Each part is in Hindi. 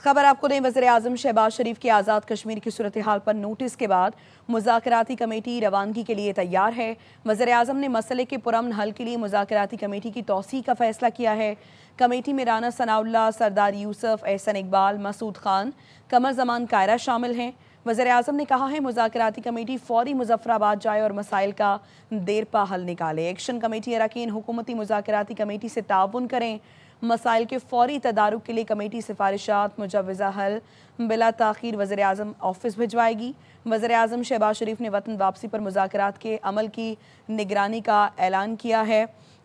खबर आपको दें, वज़ीर-ए-आज़म शहबाज शरीफ की आज़ाद कश्मीर की सूरत हाल पर नोटिस के बाद मुज़ाकराती कमेटी रवानगी के लिए तैयार है। वज़ीर-ए-आज़म ने मसले के पुरअमन हल के लिए मुज़ाकराती कमेटी की तौसीक़ का फैसला किया है। कमेटी में राना सनाउल्लाह, सरदार यूसुफ, एहसन इकबाल, मसूद खान, कमर ज़मान कायरा शामिल हैं। वज़ीर-ए-आज़म ने कहा है मुज़ाकराती कमेटी फ़ौरी मुज़फ़्फ़राबाद जाए और मसाइल का देरपा हल निकाले। एक्शन कमेटी अरकान हुकूमती मुज़ाकराती कमेटी से ताउन करें। मसाइल के फ़ौरी तदारुक के लिए कमेटी सिफारिशात मुजव्वज़ा हल बिला ताख़ीर वज़ीर-ए-आज़म ऑफिस भिजवाएगी। वज़ीर-ए-आज़म शहबाज शरीफ ने वतन वापसी पर मुज़ाकरात के अमल की निगरानी का ऐलान किया है।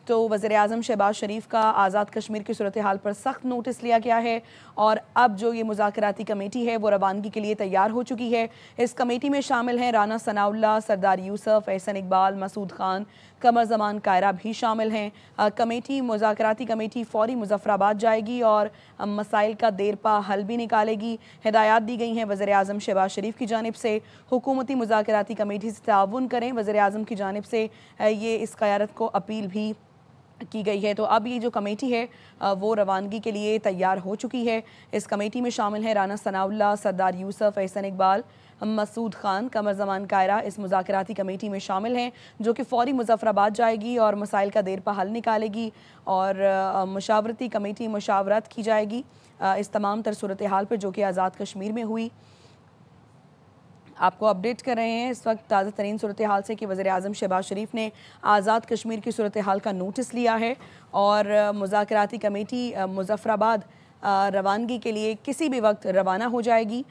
तो वज़ीर-ए-आज़म शहबाज शरीफ का आज़ाद कश्मीर की सूरत हाल पर सख्त नोटिस लिया गया है और अब जो ये मुज़ाकराती कमेटी है वो रवानगी के लिए तैयार हो चुकी है। इस कमेटी में शामिल हैं राना सनाउल्लाह, सरदार यूसुफ, एहसन इकबाल, मसूद खान, कमर ज़मान कायरा भी शामिल हैं। कमेटी मुज़ाकराती कमेटी फ़ौरी मुज़फ़्फ़राबाद जाएगी और मसाइल का देरपा हल भी निकालेगी। हिदायत दी गई हैं वज़ीर-ए-आज़म शहबाज शरीफ की जानिब से हुकूमती मुज़ाकराती कमेटी से ताउन करें। वज़ीर-ए-आज़म की जानिब से ये इस क़यादत को अपील भी की गई है। तो अब ये जो कमेटी है वो रवानगी के लिए तैयार हो चुकी है। इस कमेटी में शामिल हैं राना सनाउल्लाह, सरदार यूसुफ, एहसन इकबाल, मसूद खान, कमर ज़मान कायरा इस मुज़ाकराती कमेटी में शामिल हैं जो कि फ़ौरी मुज़फ़्फ़राबाद जाएगी और मसाइल का देरपा हल निकालेगी और मशावरती कमेटी मशावरत की जाएगी इस तमाम तर सूरत हाल पर जो कि आज़ाद कश्मीर में हुई। आपको अपडेट कर रहे हैं इस वक्त ताज़ा तरीन सूरत हाल से कि वज़ीर-ए-आज़म शहबाज शरीफ ने आज़ाद कश्मीर की सूरत हाल का नोटिस लिया है और मुज़ाकराती कमेटी मुज़फ़्फ़राबाद रवानगी के लिए किसी भी वक्त रवाना हो जाएगी।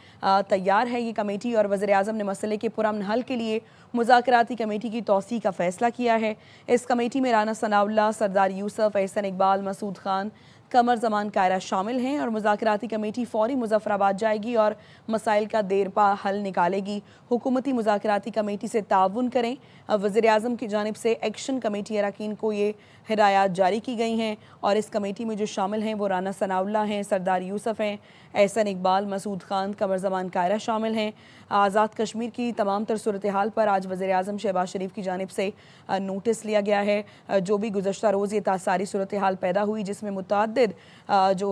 तैयार है ये कमेटी और वज़ीर-ए-आज़म ने मसले के पुरअमन हल के लिए मुज़ाकराती कमेटी की तौसीक़ का फ़ैसला किया है। इस कमेटी में राना सनाउल्लाह, सरदार यूसुफ, एहसन इकबाल, मसूद खान, कमर ज़मान कायरा शामिल हैं और मुज़ाकराती कमेटी फ़ौरी मुज़फ़्फ़राबाद जाएगी और मसाइल का देरपा हल निकालेगी। हुकूमती मुज़ाकराती कमेटी से ताउन करें। वज़ीर-ए-आज़म की जानिब से एक्शन कमेटी अरकान को ये हिदायत जारी की गई हैं और इस कमेटी में जो शामिल हैं वो राना सनाउल्लाह हैं, सरदार यूसुफ हैं, एहसन इकबाल, मसूद खान, कमर ज़मान कायरा शामिल हैं। आज़ाद कश्मीर की तमाम तर सूरत हाल पर आज वज़ीर-ए-आज़म शहबाज शरीफ की जानिब से नोटिस लिया गया है। जो भी गुज़श्ता रोज़ ये तासारी सूरत हाल पैदा हुई जिसमें मुतअद्दिद जो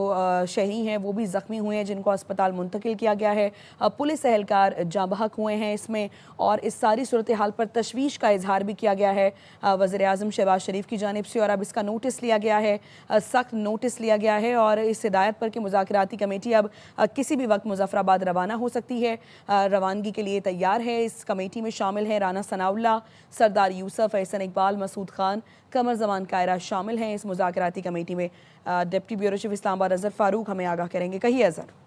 शहरी हैं वो भी ज़ख्मी हुए हैं जिनको अस्पताल मुंतकिल किया गया है। पुलिस एहलकार जाँ बहक हुए हैं इसमें और इस सारी सूरत हाल पर तशवीश का इजहार भी किया गया है वज़ीर-ए-आज़म शहबाज शरीफ की जानिब से और अब इसका नोटिस लिया गया है, सख्त नोटिस लिया गया है और इस हिदायत पर कि मुज़ाकराती कमेटी अब किसी भी वक्त मुज़फ़्फ़राबाद रवाना हो सकती है, रवानगी के लिए तैयार है। इस कमेटी में शामिल हैं राना सनाउल्लाह, सरदार यूसुफ, एहसन इकबाल, मसूद खान, कमर ज़मान कायरा शामिल हैं इस मुज़ाकराती कमेटी में। Deputy bureau chief Islamabad Azhar Farooq हमें आगाह करेंगे। कहिए अज़हर।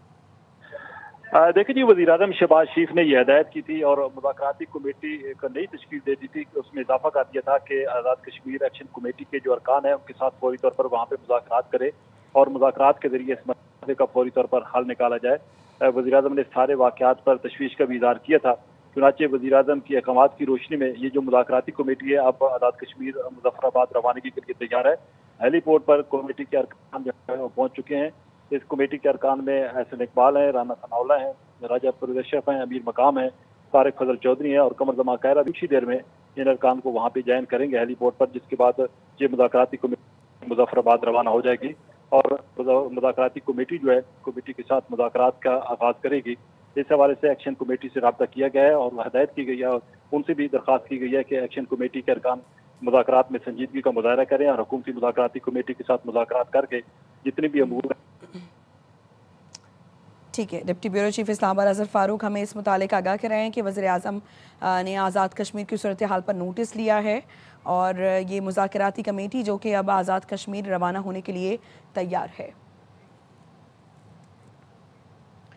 देखिए जी, वज़ीर-ए-आज़म शहबाज शरीफ ने यह हिदायत की थी और मुज़ाकराती कमेटी को नई तश्कील दे दी थी। उसमें इजाफा कर दिया था कि आज़ाद कश्मीर एक्शन कमेटी के जो अरकान हैं उनके साथ फौरी तौर पर वहाँ पे मुज़ाकरात करे और मुज़ाकरात के जरिए इस मसले का फौरी तौर पर हल निकाला जाए। वज़ीर-ए-आज़म ने सारे वाक़यात पर तशवीश का भी इज़हार किया था। चुनांचे वज़ीर-ए-आज़म की अहकामात की रोशनी में ये जो मुज़ाकराती कमेटी है अब आज़ाद कश्मीर मुज़फ़्फ़राबाद रवानगी के लिए तैयार है। हेलीपोर्ट पर कमेटी के अरकान जो है वो पहुँच चुके हैं। इस कमेटी के अरकान में एहसन इकबाल हैं, राना सनाउल्लाह हैं, राजा परवेज़ अशरफ हैं, अमीर मकाम हैं, तारिक फजल चौधरी हैं और कमर ज़मान कायरा भी कुछ देर में इन अरकान को वहाँ पे ज्वाइन करेंगे हेलीपोर्ट पर, जिसके बाद ये मुज़ाकराती कमेटी मुज़फ़्फ़राबाद रवाना हो जाएगी और मुज़ाकराती कमेटी जो है कमेटी के साथ मुज़ाकरात का आगाज़ करेगी। इस हवाले से एक्शन कमेटी से रब्ता किया गया है और हिदायत की गई है और उनसे भी दरख्वास्त की गई है कि एक्शन कमेटी के अरकान मुज़ाकरात में संजीदगी का मुज़ाहरा करें और हुकूमती मुज़ाकराती कमेटी के साथ मुज़ाकरात करके जितनी भी अमूर। ठीक है, deputy bureau chief Islamabad Azhar Farooq हमें इस मुतालिक आगाह कर रहे हैं कि वज़ीर-ए-आज़म ने आज़ाद कश्मीर की सूरत हाल पर नोटिस लिया है और ये मुज़ाकराती कमेटी जो कि अब आज़ाद कश्मीर रवाना होने के लिए तैयार है।